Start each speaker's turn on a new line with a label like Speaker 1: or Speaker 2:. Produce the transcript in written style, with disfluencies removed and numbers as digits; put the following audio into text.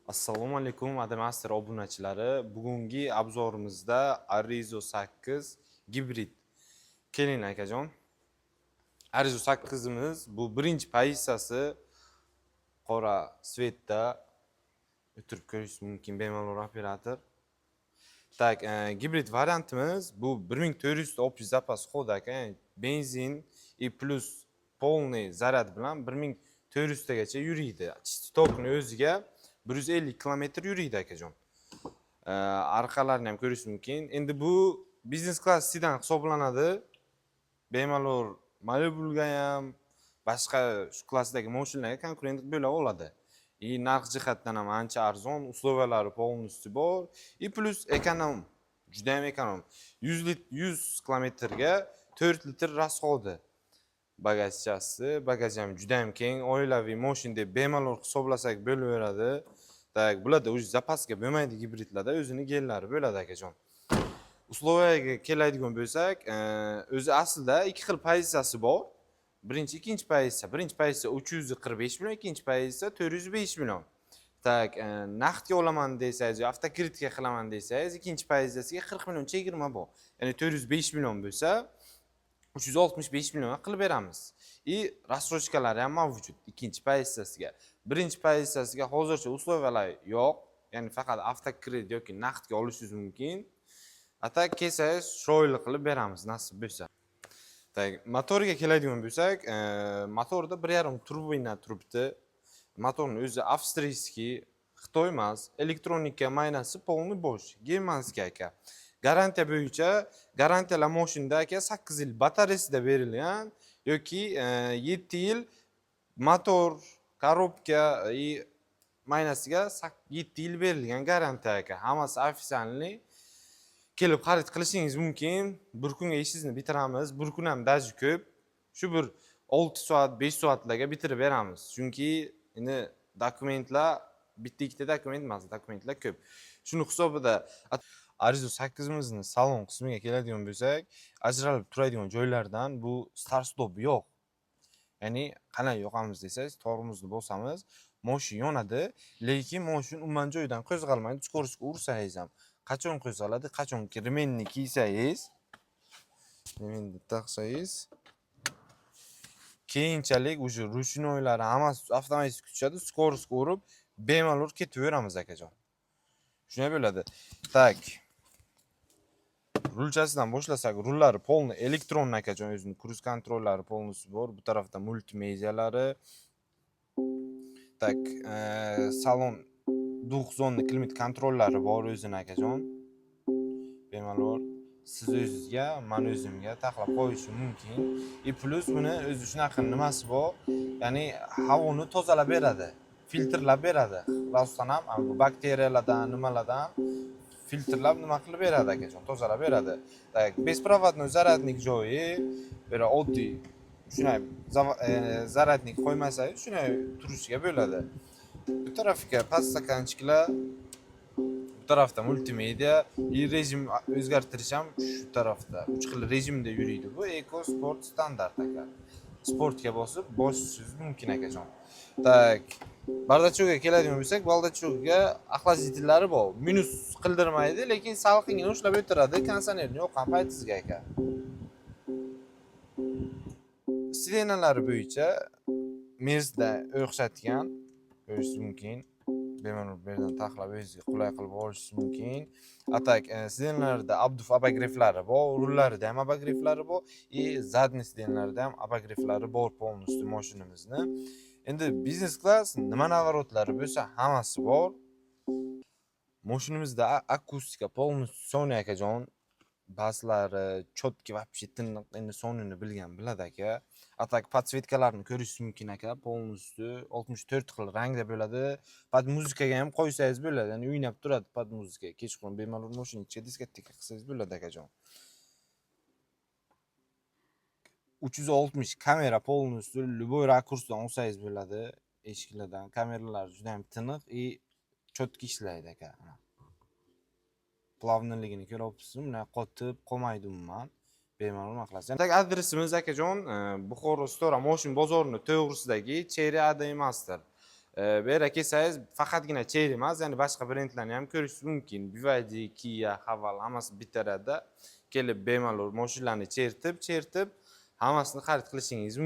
Speaker 1: Assalomu alaykum Adamaster obunachilari. Bugungi obzorimizda Arizo 8 gibrid. Keling akajon. Arizo 8imiz bu birinchi pozitsiyasi qora svetda o'tirib ko'rish mumkin bemalol operator. Tak, gibrid variantimiz bu 1400 общий zapas xo'da aka. Benzin plus полный zaryad bilan 1400 tagacha yuriydi. Чистый tokni o'ziga 150 kilometr yuriydi akajon. Arqalarini ham ko'rish mumkin. Endi bu biznes klass sedan hisoblanadi. Bemalol Malibu'ga ham boshqa shu klassdagi mashinalarga konkurent bo'la oladi. Narx jihatdan ham ancha arzon, usloviyalari полностью bor. Plus ekonom, juda ham ekonom. 100 kilometrga 4 litr rasxodi. Bagajchasi, bagaj ham juda ham keng, oilaviy mashina deb bemalol hisoblasak bo'laveradi. Tak, bularda o'zi zapaska bo'lmaydi gibridlarda, o'zini genlari bo'ladi akajon. Usloviyaga keladigan bo'lsak, o'zi aslida ikki xil pozitsiyasi bor. Birinchi, ikkinchi pozitsiya. Birinchi pozitsiya 345 million, ikkinchi pozitsiya 405 million. Tak, naqdga olaman desangiz, avtokreditga qilaman desangiz, ikkinchi pozitsiyasiga 40 million chegirma bor. Ya'ni 405 million bo'lsa, 365 millionga qilib beramiz. Рассрочкалari ham mavjud ikkinchi pozitsiyasiga. Birinchi pozitsiyasiga hozircha usloviyalar yo'q. Ya'ni faqat avtokredit yoki naqdga olishingiz mumkin. Atak kelsangiz chiroyli qilib beramiz nasib bo'lsa. Tak, motoriga keladigan bo'lsak, motorda 1.5 turbina turibdi. Motorning o'zi avstriyskiy, Xitoy emas, elektronika maynasi полный bo'sh, germanskiy aka. Garantiya bo'yicha, garantiyalar mashinada aka 8 yil batareyasida berilgan yoki 7 yil motor, korobka maynasiga 7 yil berilgan garantiya aka. Hammasi ofitsialniy. Kelib xarid qilishingiz mumkin. Bir kunga ishingizni bitiramiz. Bir kun ham daji ko'p. Shu bir 6 soat, 5 soatlarga bitirib beramiz. Chunki endi dokumentlar bitta-ikkita dokument emas, dokumentlar ko'p. Shuni hisobida Arizo 8imizni salon qismiga keladigan bo'lsak, ajralib turadigan joylardan bu start stop yo'q. Ya'ni qanday yoqamiz desangiz, tormozni bosamiz, mashina yonadi, lekin mashina umuman joyidan qo'zg'almaydi. Skoroskga ursangiz ham qachon qo'zg'aladi, qachonki remenni kiysangiz, remenni taqsangiz, keyinchalik o'sha ruchnoylari hammasi avtomatik kuchadi, skoroskga urib bemalol ketaveramiz akajon. Shunday bo'ladi. Tak. Rulchasidan boshlasak, rullari полный elektron akajon, o'zining kruz kontrollari полностью bor. Bu tarafda multimedialari. Tak, salon 9 klimat kontrollari bor o'zini akajon. Bemalol siz o'zingizga, men o'zimga taxlab qo'yishim mumkin. Plus buni o'zi shunaqa nimasi bor, ya'ni havoni tozalab beradi, filtrlab beradi. Rostdan ham bu bakteriyalardan, nimalardan filtrlab nima qilib beradi akajon, tozalab beradi. Tak, besprovodnoy zaryadnik joyi, böyle oddiy shunday zaryadnik qo'ymasangiz shunday turishiga bo'ladi. Bu tarafga podstakanchiklar, bu tarafda multimedia, rejim o'zgartirish ham shu tarafda. 3 xil rejimda yuriydi. Bu Eco Sport standart aka. Sportga bosib bosishingiz mumkin akajon. Tak, bardachokga keladigan bo'lsak, bardachokga aqlajitillari bor. Minus qildirmaydi, lekin salqingni ushlab o'tiradi, konditsionerni yoqqan paytingizga aka. Sirenalari bo'yicha Merzda o'xshatgan ko'rishingiz mumkin. Bemalol bu yerdan taxlab o'zingizga qulay qilib olishingiz mumkin. Atak, sirenalarda abduf abogriflari bor, rullarida ham abogriflari bor, zadniy sirenalarida ham abogriflari bor полностью mashinamizni. Endi biznes klass nima navorotlari bo'lsa hammasi bor. Mashinamizda akustika полностью Sony akajon. Baslari, chotki вообще tiniq, endi sonini bilgan biladi aka. Atak podsvetkalarni ko'rishingiz mumkin aka, полностью 64 xil rangda bo'ladi. Pod muzikaga ham qo'ysangiz bo'ladi, ya'ni o'ynab turadi pod muzika. Kechqurun bemalol mashina ichiga diskoteka qilsangiz bo'ladi akajon. 360 kamera полностью любой rakursdan olsangiz bo'ladi. Eshiklardan kameralar juda ham tiniq, chotki ishlaydi aka. Plavnligini ko'ryapsizmi? Buni qotib qolmaydi umuman. Bemalol maqlasiz. Tak, adresimiz akajon, Buxoro Stora mashina bozorining to'g'risidagi Cherry Adamaster. Bu yerga kelsangiz faqatgina Chery emas, ya'ni boshqa brendlarni ham ko'rishingiz mumkin. BYD, Kia, Haval hammasi bittarada kelib bemalol mashinalarni chertib, hammasini xarid qilishingiz mumkin.